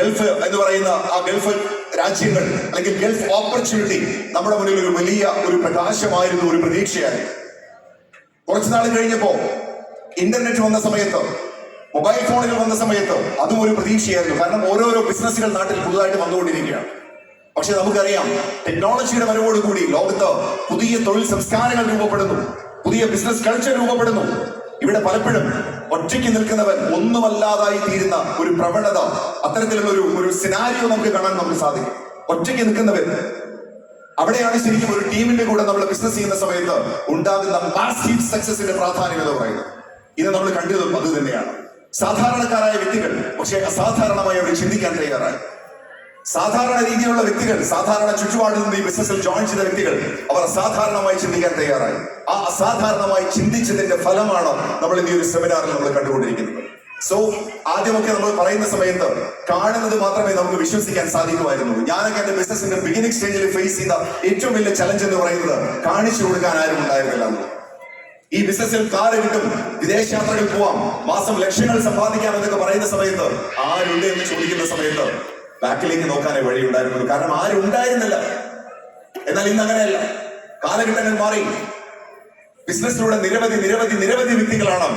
Gulf എന്ന് പറയുന്ന ആ ഗൾഫ് രാജ്യങ്ങൾ അല്ലെങ്കിൽ ഗൾഫ് ഓപ്പർച്യൂണിറ്റി നമ്മുടെ മുന്നിൽ ഒരു വലിയ ഒരു പ്രകാശമായിരുന്നു, ഒരു പ്രതീക്ഷയായിരുന്നു. കുറച്ചുനാൾ കഴിഞ്ഞപ്പോ ഇന്റർനെറ്റ് വന്ന സമയത്ത്, മൊബൈൽ ഫോണുകൾ വന്ന സമയത്ത് അതും ഒരു പ്രതീക്ഷയായിരുന്നു. കാരണം ഓരോരോ ബിസിനസ്സുകൾ നാട്ടിൽ പുതുതായിട്ട് വന്നുകൊണ്ടിരിക്കുകയാണ്. പക്ഷെ നമുക്കറിയാം, ടെക്നോളജിയുടെ വരവോടുകൂടി ലോകത്ത് പുതിയ തൊഴിൽ സംസ്കാരങ്ങൾ രൂപപ്പെടുന്നു, പുതിയ ബിസിനസ് കൾച്ചർ രൂപപ്പെടുന്നു. ഇവിടെ പലപ്പോഴും ഒറ്റയ്ക്ക് നിൽക്കുന്നവൻ ഒന്നുമല്ലാതായി തീരുന്ന ഒരു പ്രവണത, അത്തരത്തിലുള്ള ഒരു സിനാരിയോ നമുക്ക് കാണാൻ നമുക്ക് സാധിക്കും. ഒറ്റയ്ക്ക് നിൽക്കുന്നവൻ, അവിടെയാണ് ശരിക്കും ഒരു ടീമിന്റെ കൂടെ നമ്മൾ ബിസിനസ് ചെയ്യുന്ന സമയത്ത് ഉണ്ടാകുന്ന മാസീവ് സക്സസിന്റെ പ്രാധാന്യം എന്ന് പറയുന്നത്. ഇന്ന് നമ്മൾ കണ്ടതും അത് തന്നെയാണ്. സാധാരണക്കാരായ വ്യക്തികൾ പക്ഷേ അസാധാരണമായി അവർ ചിന്തിക്കാൻ തയ്യാറായി. സാധാരണ രീതിയിലുള്ള വ്യക്തികൾ, സാധാരണ ചുറ്റുപാടിൽ നിന്ന് ഈ ബിസിനസ്സിൽ ജോയിൻ ചെയ്ത വ്യക്തികൾ, അവർ അസാധാരണമായി ചിന്തിക്കാൻ തയ്യാറായി. ആ അസാധാരണമായി ചിന്തിച്ചതിന്റെ ഫലമാണ് നമ്മൾ ഈ ഒരു സെമിനാറിൽ നമ്മൾ കണ്ടുകൊണ്ടിരിക്കുന്നത്. സോ ആദ്യമൊക്കെ നമ്മൾ പറയുന്ന സമയത്ത് കാണുന്നത് മാത്രമേ നമുക്ക് വിശ്വസിക്കാൻ സാധിക്കുമായിരുന്നു. ഞാനൊക്കെ എന്റെ ബിസിനസിന്റെ ബിഗിനിങ് സ്റ്റേജിൽ ഫേസ് ചെയ്ത ഏറ്റവും വലിയ ചലഞ്ച് എന്ന് പറയുന്നത് കാണിച്ചു കൊടുക്കാൻ ആരും ഉണ്ടായിരുന്നില്ല. ഈ ബിസിനസ്സിൽ കാറ് കിട്ടും, വിദേശയാത്രകൾ പോവാം, മാസം ലക്ഷങ്ങൾ സമ്പാദിക്കാം എന്നൊക്കെ പറയുന്ന സമയത്ത് ആരുണ്ട് എന്ന് ചോദിക്കുന്ന സമയത്ത് ബാക്കിലേക്ക് നോക്കാനേ വഴിയുണ്ടായിരുന്നുള്ളൂ. കാരണം ആരും ഉണ്ടായിരുന്നില്ല. എന്നാൽ ഇന്ന് അങ്ങനെയല്ല, കാലഘട്ടങ്ങൾ മാറി. ബിസിനസ്സിലൂടെ നിരവധി നിരവധി നിരവധി വ്യക്തികളാണ്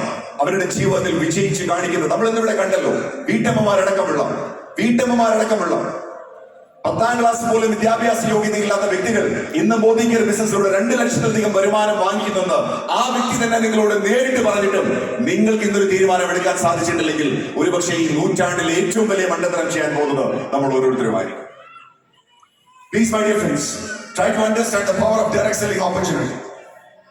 അവരുടെ ജീവിതത്തിൽ വിജയിച്ച് കാണിക്കുന്നത്. നമ്മൾ ഇന്നിവിടെ കണ്ടല്ലോ, വീട്ടമ്മമാരടക്കമുള്ള 10ാം ക്ലാസ് പോലും വിദ്യാഭ്യാസ യോഗ്യതയില്ലാത്ത വ്യക്തികൾ ഇന്ന് മോദി കെയർ ബിസിനസ്സിലൂടെ 2 ലക്ഷത്തിലധികം വരുമാനം വാങ്ങിക്കുന്നുണ്ട്. ആ വ്യക്തി തന്നെ നിങ്ങളോട് നേരിട്ട് പറഞ്ഞിട്ടും നിങ്ങൾക്ക് ഇന്നൊരു തീരുമാനം എടുക്കാൻ സാധിച്ചിട്ടില്ലെങ്കിൽ ഒരുപക്ഷെ ഈ നൂറ്റാണ്ടിൽ ഏറ്റവും വലിയ മണ്ടത്തരം ചെയ്യാൻ പോകുന്നത് നമ്മൾ ഓരോരുത്തരുമായിരിക്കും. Please, my dear friends, try to understand the power of direct selling opportunity.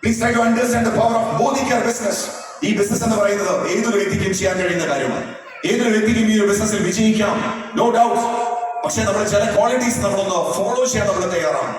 Please try to understand the power of Modi Care business. ഈ ബിസിനസ് എന്ന് പറയുന്നത് ഏതൊരു വ്യക്തിക്കും ചെയ്യാൻ കഴിയുന്ന കാര്യമാണ്. ഏതൊരു വ്യക്തിക്കും ഈ ഒരു ബിസിനസ്സിൽ വിജയിക്കാം, നോ ഡൗട്ട്. പക്ഷെ നമ്മൾ ചില ക്വാളിറ്റീസ് നമ്മളൊന്ന് ഫോളോ ചെയ്യാൻ നമ്മൾ തയ്യാറാണ്.